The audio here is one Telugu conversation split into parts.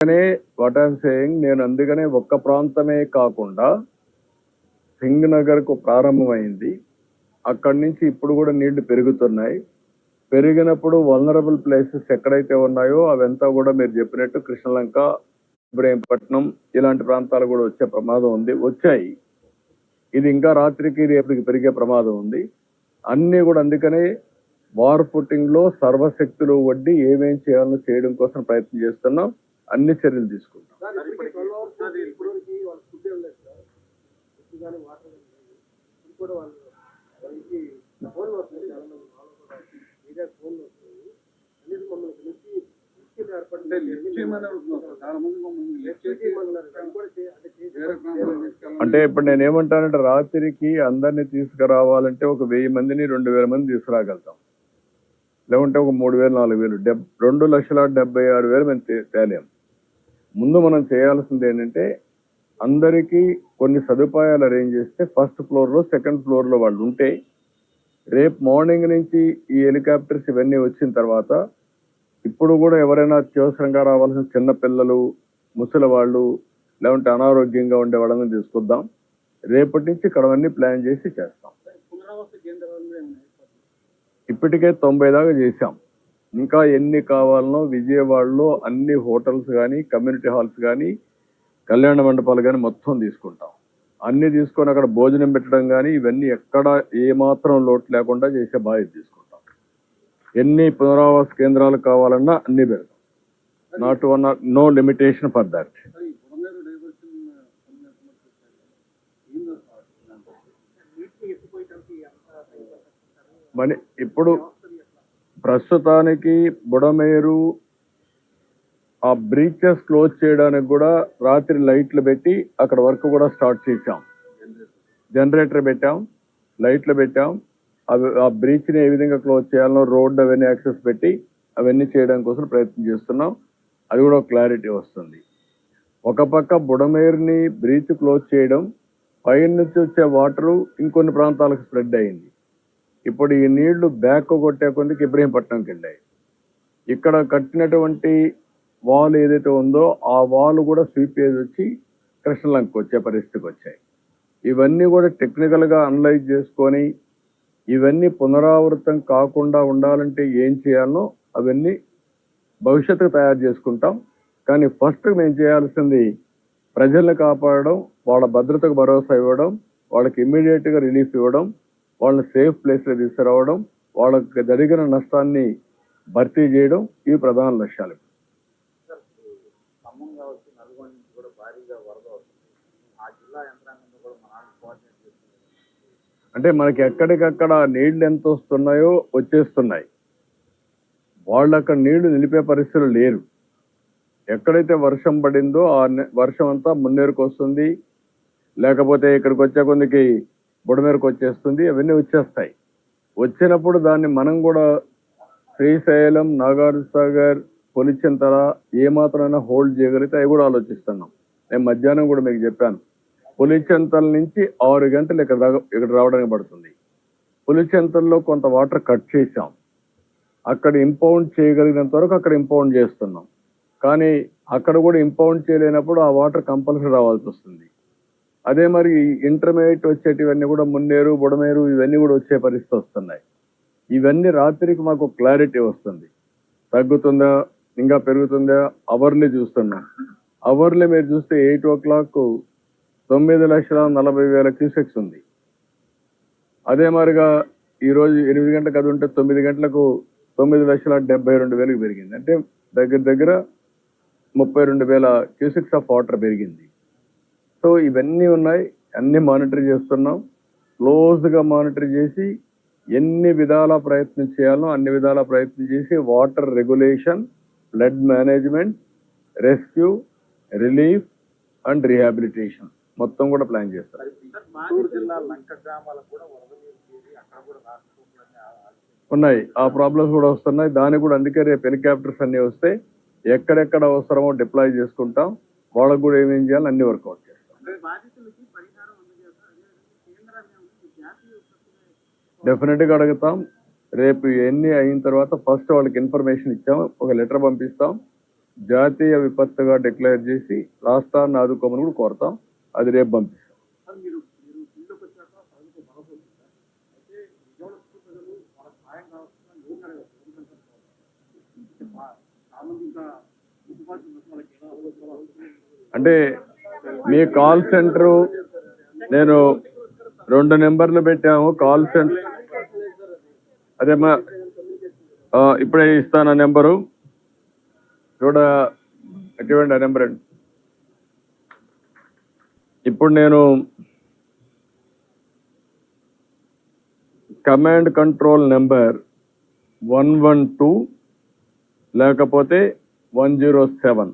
వాట్ ఐఎమ్ సేయింగ్, నేను అందుకనే ఒక్క ప్రాంతమే కాకుండా సింగ్ నగర్ కు ప్రారంభమైంది. అక్కడి నుంచి ఇప్పుడు కూడా నీళ్లు పెరుగుతున్నాయి. పెరిగినప్పుడు వల్నరబుల్ ప్లేసెస్ ఎక్కడైతే ఉన్నాయో అవంతా కూడా మీరు చెప్పినట్టు కృష్ణలంక, ఇబ్రహీంపట్నం ఇలాంటి ప్రాంతాలు కూడా వచ్చే ప్రమాదం ఉంది. వచ్చాయి. ఇది ఇంకా రాత్రికి రేపటికి పెరిగే ప్రమాదం ఉంది. అన్నీ కూడా అందుకనే వార్ ఫుటింగ్ లో సర్వశక్తులు వడ్డీ ఏమేం చేయాలో చేయడం కోసం ప్రయత్నం చేస్తున్నాం. అన్ని చర్యలు తీసుకుంటాం. అంటే ఇప్పుడు నేను ఏమంటానంటే రాత్రికి అందరినీ తీసుకురావాలంటే ఒక 1000 మందిని 2000 మంది తీసుకురాగలుగుతాం. లేకుంటే ఒక 3000 4000 2,76,000 మేము తేలేం. ముందు మనం చేయాల్సింది ఏంటంటే అందరికీ కొన్ని సదుపాయాలు అరేంజ్ చేస్తే ఫస్ట్ ఫ్లోర్ లో సెకండ్ ఫ్లోర్ లో వాళ్ళు ఉంటే రేపు మార్నింగ్ నుంచి ఈ హెలికాప్టర్స్ ఇవన్నీ వచ్చిన తర్వాత ఇప్పుడు కూడా ఎవరైనా అత్యవసరంగా రావాల్సిన చిన్న పిల్లలు, ముసలి వాళ్ళు, లేకుంటే అనారోగ్యంగా ఉండే వాళ్ళని తీసుకొద్దాం. రేపటి నుంచి ఇక్కడ ప్లాన్ చేసి చేస్తాం. ఇప్పటికే 90 దాకా చేశాం. ఇంకా ఎన్ని కావాలనో విజయవాడలో అన్ని హోటల్స్ కానీ, కమ్యూనిటీ హాల్స్ కానీ, కళ్యాణ మండపాలు కానీ మొత్తం తీసుకుంటాం. అన్ని తీసుకొని అక్కడ భోజనం పెట్టడం కానీ ఇవన్నీ ఎక్కడ ఏమాత్రం లోటు లేకుండా చేసే బాధ్యత తీసుకుంటాం. ఎన్ని పునరావాస కేంద్రాలు కావాలన్నా అన్ని పెడతాం. Not one, no limitation for that. మరి ఇప్పుడు ప్రస్తుతానికి బుడమేరు ఆ బ్రీచెస్ క్లోజ్ చేయడానికి కూడా రాత్రి లైట్లు పెట్టి అక్కడ వర్క్ కూడా స్టార్ట్ చేశాం. జనరేటర్ పెట్టాం, లైట్లు పెట్టాం. అవి ఆ బ్రీచ్ని ఏ విధంగా క్లోజ్ చేయాలనో రోడ్ అవన్నీ యాక్సెస్ పెట్టి అవన్నీ చేయడం కోసం ప్రయత్నం చేస్తున్నాం. అది కూడా క్లారిటీ వస్తుంది. ఒక పక్క బుడమేరుని బ్రీచ్ క్లోజ్ చేయడం, పైన నుంచి వచ్చే వాటరు ఇంకొన్ని ప్రాంతాలకు స్ప్రెడ్ అయింది. ఇప్పుడు ఈ నీళ్లు బ్యాక్ కొట్టే కొద్దికి ఇబ్రహీంపట్నంకి వెళ్ళాయి. ఇక్కడ కట్టినటువంటి వాల్ ఏదైతే ఉందో ఆ వాల్ కూడా స్వీప్ చేసి వచ్చి కృష్ణలంకకు వచ్చే పరిస్థితికి వచ్చాయి. ఇవన్నీ కూడా టెక్నికల్ గా అనలైజ్ చేసుకొని ఇవన్నీ పునరావృతం కాకుండా ఉండాలంటే ఏం చేయాలో అవన్నీ భవిష్యత్తుకు తయారు చేసుకుంటాం. కానీ ఫస్ట్ మేము చేయాల్సింది ప్రజల్ని కాపాడడం, వాళ్ళ భద్రతకు భరోసా ఇవ్వడం, వాళ్ళకి ఇమ్మీడియట్ గా రిలీఫ్ ఇవ్వడం, వాళ్ళని సేఫ్ ప్లేస్ లో తీసుకురావడం, వాళ్ళకి జరిగిన నష్టాన్ని భర్తీ చేయడం, ఇవి ప్రధాన లక్ష్యాలు. అంటే మనకి ఎక్కడికక్కడ నీళ్లు ఎంత వస్తున్నాయో వచ్చేస్తున్నాయి. వాళ్ళు అక్కడ నీళ్లు నిలిపే పరిస్థితులు లేరు. ఎక్కడైతే వర్షం పడిందో ఆ వర్షం అంతా మున్నేరుకు వస్తుంది, లేకపోతే ఇక్కడికి వచ్చే కొద్దికి బుడమేరుకు వచ్చేస్తుంది. అవన్నీ వచ్చేస్తాయి. వచ్చినప్పుడు దాన్ని మనం కూడా శ్రీశైలం, నాగార్జునసాగర్, పులిచింతల ఏమాత్రమైనా హోల్డ్ చేయగలిగితే అవి కూడా ఆలోచిస్తున్నాం. నేను మధ్యాహ్నం కూడా మీకు చెప్పాను, పులిచింతల నుంచి 6 గంటలు ఇక్కడ రావడానికి పడుతుంది. పులిచింతల్లో కొంత వాటర్ కట్ చేశాం. అక్కడ ఇంపౌండ్ చేయగలిగినంత వరకు అక్కడ ఇంపౌండ్ చేస్తున్నాం. కానీ అక్కడ కూడా ఇంపౌండ్ చేయలేనప్పుడు ఆ వాటర్ కంపల్సరీ రావాల్సి వస్తుంది. అదే మరి ఇంటర్మీడియట్ వచ్చేటివన్నీ కూడా మున్నేరు, బుడమేరు ఇవన్నీ కూడా వచ్చే పరిస్థితి వస్తున్నాయి. ఇవన్నీ రాత్రికి మాకు క్లారిటీ వస్తుంది. తగ్గుతుందా ఇంకా పెరుగుతుందా అవర్లీ చూస్తున్నాం. అవర్లీ మీరు చూస్తే 8 o'clock 9,40,000 క్యూసెక్స్ ఉంది. అదే మరిగా ఈరోజు 8 గంటలకు అది ఉంటే 9 గంటలకు 9,72,000 పెరిగింది. అంటే దగ్గర దగ్గర 32,000 క్యూసెక్స్ ఆఫ్ వాటర్ పెరిగింది. సో ఇవన్నీ ఉన్నాయి, అన్ని మానిటర్ చేస్తున్నాం. క్లోజ్గా మానిటర్ చేసి ఎన్ని విధాల ప్రయత్నం చేయాలో అన్ని విధాల ప్రయత్నం చేసి water regulation, flood management, rescue, relief and rehabilitation మొత్తం కూడా ప్లాన్ చేస్తారు. ఉన్నాయి, ఆ ప్రాబ్లమ్స్ కూడా వస్తున్నాయి. దానికి కూడా అందుకే రేపు హెలికాప్టర్స్ అన్ని వస్తే ఎక్కడెక్కడ అవసరమో డిప్లాయ్ చేసుకుంటాం. వాళ్ళకు కూడా ఏమేం చేయాలి అన్ని వర్కౌట్ చేస్తాం. డెఫినెట్ గా అడుగుతాం. రేపు ఎన్ని అయిన తర్వాత ఫస్ట్ వాళ్ళకి ఇన్ఫర్మేషన్ ఇచ్చాం, ఒక లెటర్ పంపిస్తాం. జాతీయ విపత్తుగా డిక్లేర్ చేసి రాష్ట్రాన్ని ఆదుకోమని కూడా కోరతాం. అది రేపు పంపిస్తాం. అంటే మీ కాల్ సెంటర్ నేను 2 నెంబర్లు పెట్టాము కాల్ సెంటర్. అదేమ్మా ఇప్పుడే ఇస్తాను నెంబరు చూడ అటువంటి నెంబర్ అండి. ఇప్పుడు నేను కమాండ్ కంట్రోల్ నెంబర్ 112 లేకపోతే 107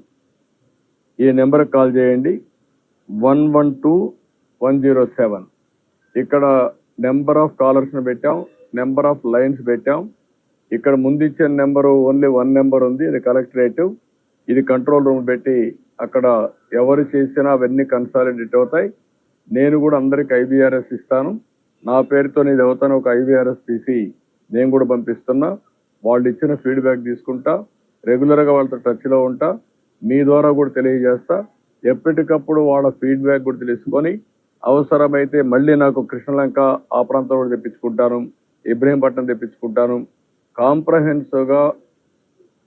ఈ నెంబర్కి కాల్ చేయండి. 112-107 ఇక్కడ నెంబర్ ఆఫ్ కాలర్స్ని పెట్టాం, నెంబర్ ఆఫ్ లైన్స్ పెట్టాం. ఇక్కడ ముందు ఇచ్చిన నెంబరు ఓన్లీ 1 నెంబర్ ఉంది, ఇది కలెక్టరేటివ్. ఇది కంట్రోల్ రూమ్ పెట్టి అక్కడ ఎవరు చేసినా అవన్నీ కన్సాలిడేట్ అవుతాయి. నేను కూడా అందరికి IVRS ఇస్తాను. నా పేరుతో ఇది అవుతాను ఒక IVRS తీసి నేను కూడా పంపిస్తున్నా. వాళ్ళు ఇచ్చిన ఫీడ్బ్యాక్ తీసుకుంటా, రెగ్యులర్గా వాళ్ళతో టచ్లో ఉంటా, మీ ద్వారా కూడా తెలియజేస్తా. ఎప్పటికప్పుడు వాళ్ళ ఫీడ్బ్యాక్ కూడా తెలుసుకొని అవసరమైతే మళ్ళీ నాకు కృష్ణలంక ఆ ప్రాంతం కూడా తెప్పించుకుంటాను, ఇబ్రహీంపట్నం తెప్పించుకుంటాను. కాంప్రహెన్సివ్గా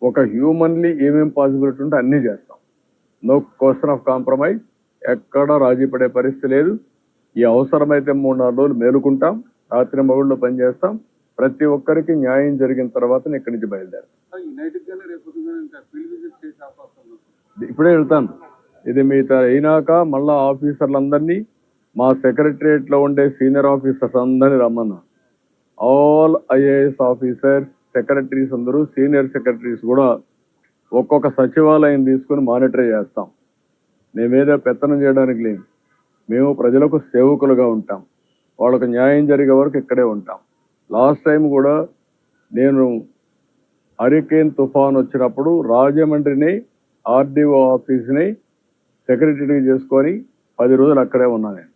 ఒక హ్యూమన్లీ ఏమేం పాసిబిలిటీ ఉంటే అన్నీ చేస్తాం. నో క్వశ్చన్ ఆఫ్ కాంప్రమైజ్, ఎక్కడ రాజీ పడే పరిస్థితి లేదు. ఈ అవసరమైతే 3-4 రోజులు మేలుకుంటాం, రాత్రి మగుళ్ళు పనిచేస్తాం. ప్రతి ఒక్కరికి న్యాయం జరిగిన తర్వాత ఇక్కడి నుంచి బయలుదేరాం. ఇప్పుడే వెళ్తాను. ఇది మీ అయినాక మళ్ళా ఆఫీసర్లందరినీ మా సెక్రటరియట్ లో ఉండే సీనియర్ ఆఫీసర్స్ అందరినీ రమ్మన్నా. ఆల్ IAS ఆఫీసర్స్, సెక్రటరీస్ అందరూ, సీనియర్ సెక్రటరీస్ కూడా ఒక్కొక్క సచివాలయం తీసుకుని మానిటర్ చేస్తాం. మేమేదో పెత్తనం చేయడానికి లేదు, మేము ప్రజలకు సేవకులుగా ఉంటాం. వాళ్ళకు న్యాయం జరిగే వరకు ఇక్కడే ఉంటాం. లాస్ట్ టైం కూడా నేను హరికేన్ తుఫాన్ వచ్చినప్పుడు రాజమండ్రిని RDO ఆఫీస్ని సెక్రటరీ చేసుకొని 10 రోజులు అక్కడే ఉన్నా నేను.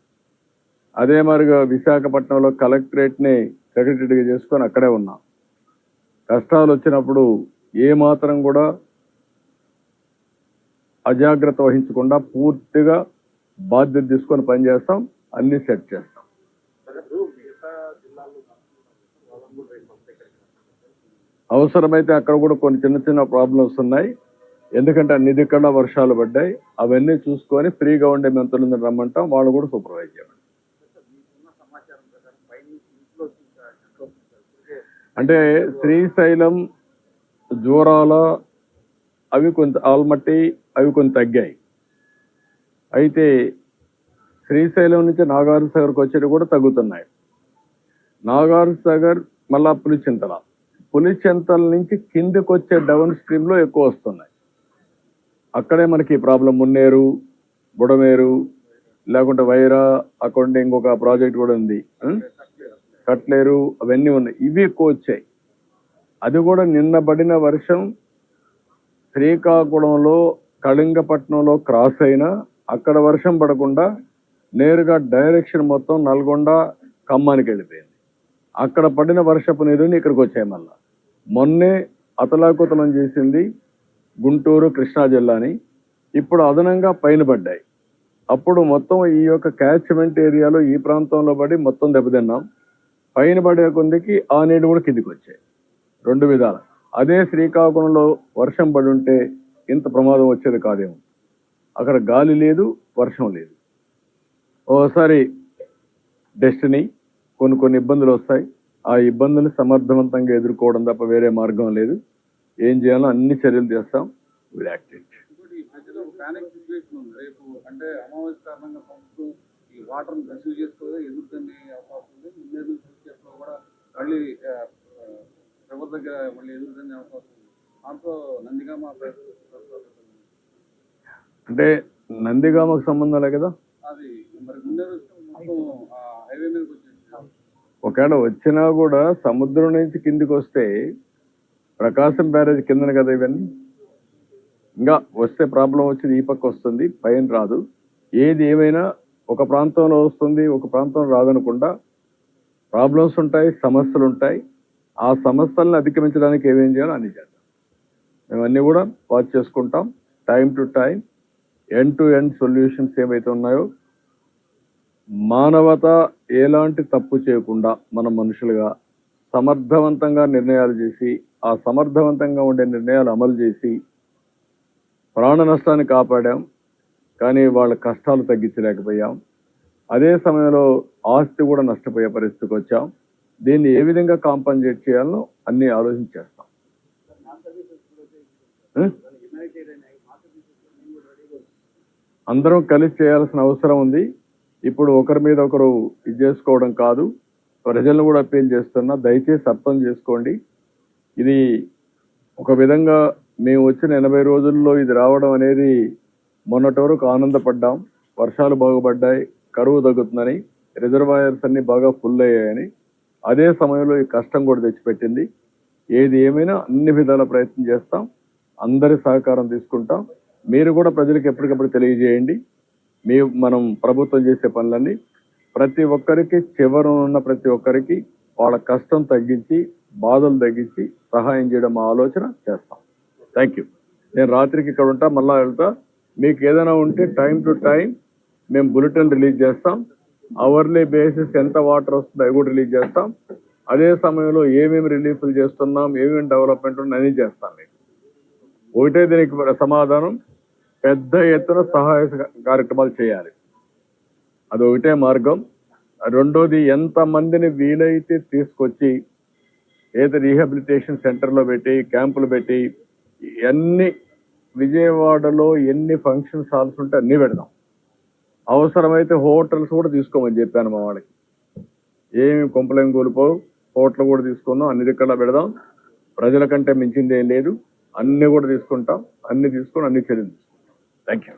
అదే మరిగా విశాఖపట్నంలో కలెక్టరేట్ని సెక్రటరీగా చేసుకొని అక్కడే ఉన్నా. కష్టాలు వచ్చినప్పుడు ఏమాత్రం కూడా అజాగ్రత్త వహించకుండా పూర్తిగా బాధ్యత తీసుకొని పనిచేస్తాం, అన్ని సెట్ చేస్తాం. అవసరమైతే అక్కడ కూడా కొన్ని చిన్న చిన్న ప్రాబ్లమ్స్ ఉన్నాయి. ఎందుకంటే అన్ని దిక్కడా వర్షాలు పడ్డాయి. అవన్నీ చూసుకొని ఫ్రీగా ఉండే మంత్రులను రమ్మంటాం, వాళ్ళు కూడా సూపర్వైజ్ చేయండి. అంటే శ్రీశైలం, జూరాల అవి కొంత ఆల్మట్టి అవి కొంత తగ్గాయి. అయితే శ్రీశైలం నుంచి నాగార్ సాగర్కి వచ్చేవి కూడా తగ్గుతున్నాయి. నాగార్ సాగర్ మళ్ళా పులిచింతల నుంచి కిందకి వచ్చే డౌన్ స్ట్రీమ్ లో ఎక్కువ వస్తున్నాయి. అక్కడే మనకి ప్రాబ్లం. మున్నేరు, బుడమేరు, లేకుంటే వైరా, అక్కడ ఇంకొక ప్రాజెక్ట్ కూడా ఉంది, కట్లేరు, అవన్నీ ఉన్నాయి. ఇవి ఎక్కువ వచ్చాయి. అది కూడా నిన్న పడిన వర్షం శ్రీకాకుళంలో, కళింగపట్నంలో క్రాస్ అయినా అక్కడ వర్షం పడకుండా నేరుగా డైరెక్షన్ మొత్తం నల్గొండ, ఖమ్మానికి వెళ్ళిపోయింది. అక్కడ పడిన వర్షపు నీరుని ఇక్కడికి వచ్చాయి. మళ్ళా మొన్నే అతలాకుతలం చేసింది గుంటూరు, కృష్ణా జిల్లాని. ఇప్పుడు అదనంగా పైన పడ్డాయి. అప్పుడు మొత్తం ఈ యొక్క క్యాచ్మెంట్ ఏరియాలో ఈ ప్రాంతంలో పడి మొత్తం దెబ్బతిన్నాం. పైన పడే కొందికి ఆ నీళ్ళు కూడా కిందికి వచ్చాయి. 2 విధాలు. అదే శ్రీకాకుళంలో వర్షం పడి ఉంటే ఇంత ప్రమాదం వచ్చేది కాదేమో. అక్కడ గాలి లేదు, వర్షం లేదు. ఓసారి డెస్టినీ, కొన్ని ఇబ్బందులు వస్తాయి. ఆ ఇబ్బందులు సమర్థవంతంగా ఎదుర్కోవడం తప్ప వేరే మార్గం లేదు. ఏం చేయాలో అన్ని చర్యలు చేస్తాం. Will act it. అంటే అమావాస్య కారణంగా పంపుతూ ఈ వాటర్ రిసీవ్ చేసుకోవడం ఎదుగుతుంది అవకాశం ఉంది. మున్నేరు కూడా మళ్ళీ ఎవరి దగ్గర మళ్ళీ ఎదుగుతుంది అవకాశం ఉంది. దాంతో నందిగామ అంటే నందిగామకు సంబంధం లే కదా, అది మరి మున్నేరు మొత్తం హైవే మీదకి వచ్చేసి ఒకవేళ వచ్చినా కూడా సముద్రం నుంచి కిందికి వస్తే ప్రకాశం బ్యారేజ్ కిందన కదా ఇవన్నీ. ఇంకా వస్తే ప్రాబ్లం వచ్చేది ఈ పక్క వస్తుంది, పైన రాదు. ఏది ఏమైనా ఒక ప్రాంతంలో వస్తుంది, ఒక ప్రాంతంలో రాదనకుండా ప్రాబ్లమ్స్ ఉంటాయి, సమస్యలు ఉంటాయి. ఆ సమస్యలను అధిగమించడానికి ఏమేం చేయాలో అన్ని చేద్దాం. మేమన్నీ కూడా వాచ్ చేసుకుంటాం. Time to time end to end solutions ఏవైతే ఉన్నాయో మానవత ఎలాంటి తప్పు చేయకుండా మన మనుషులుగా సమర్థవంతంగా నిర్ణయాలు చేసి ఆ సమర్థవంతంగా ఉండే నిర్ణయాలు అమలు చేసి ప్రాణ నష్టాన్ని కాపాడాం. కానీ వాళ్ళ కష్టాలు తగ్గించలేకపోయాం. అదే సమయంలో ఆస్తి కూడా నష్టపోయే పరిస్థితికి వచ్చాం. దీన్ని ఏ విధంగా కాంపన్సేట్ చేయాలో అన్ని ఆలోచించేస్తాం. అందరం కలిసి చేయాల్సిన అవసరం ఉంది. ఇప్పుడు ఒకరి మీద ఒకరు ఇది చేసుకోవడం కాదు. ప్రజలను కూడా అప్పీల్ చేస్తున్నా, దయచేసి అర్థం చేసుకోండి. ఇది ఒక విధంగా మేము వచ్చిన 80 రోజుల్లో ఇది రావడం అనేది మొన్నటి వరకు ఆనందపడ్డాం. వర్షాలు బాగుపడ్డాయి, కరువు తగ్గుతుందని, రిజర్వాయర్స్ అన్ని బాగా ఫుల్ అయ్యాయని. అదే సమయంలో ఈ కష్టం కూడా తెచ్చిపెట్టింది. ఏది ఏమైనా అన్ని విధాల ప్రయత్నం చేస్తాం. అందరి సహకారం తీసుకుంటాం. మీరు కూడా ప్రజలకు ఎప్పటికప్పుడు తెలియజేయండి. మనం ప్రభుత్వం చేసే పనులన్నీ ప్రతి ఒక్కరికి చివరనున్న ప్రతి ఒక్కరికి వాళ్ళ కష్టం తగ్గించి బాధలు తగ్గించి సహాయం చేయడం మా ఆలోచన చేస్తాం. Thank you. నేను రాత్రికి ఇక్కడ ఉంటా, మళ్ళా వెళ్తా. మీకు ఏదైనా ఉంటే టైం టు టైం మేము బులెటిన్ రిలీజ్ చేస్తాం. అవర్లీ బేసిస్ ఎంత వాటర్ వస్తుందో అవి కూడా రిలీజ్ చేస్తాం. అదే సమయంలో ఏమేమి రిలీఫ్లు చేస్తున్నాం, ఏమేమి డెవలప్మెంట్ అన్నీ చేస్తాం. మీకు ఒకటే దీనికి సమాధానం, పెద్ద ఎత్తున సహాయ కార్యక్రమాలు చేయాలి. అది ఒకటే మార్గం. రెండోది, ఎంతమందిని వీలైతే తీసుకొచ్చి ఏదో రీహాబిలిటేషన్ సెంటర్లో పెట్టి క్యాంపులు పెట్టి అన్ని విజయవాడలో ఎన్ని ఫంక్షన్ హాల్స్ ఉంటే అన్ని పెడదాం. అవసరమైతే హోటల్స్ కూడా తీసుకోమని చెప్పాను మా వాళ్ళకి. ఏమి కొంపలేం కోల్పోవు, హోటల్ కూడా తీసుకుందాం, అన్ని దిక్కలా పెడదాం. ప్రజల కంటే మించింది ఏం లేదు. అన్ని కూడా తీసుకుంటాం. అన్ని తీసుకొని అన్ని చర్యలు తీసుకుంటాం. Thank you.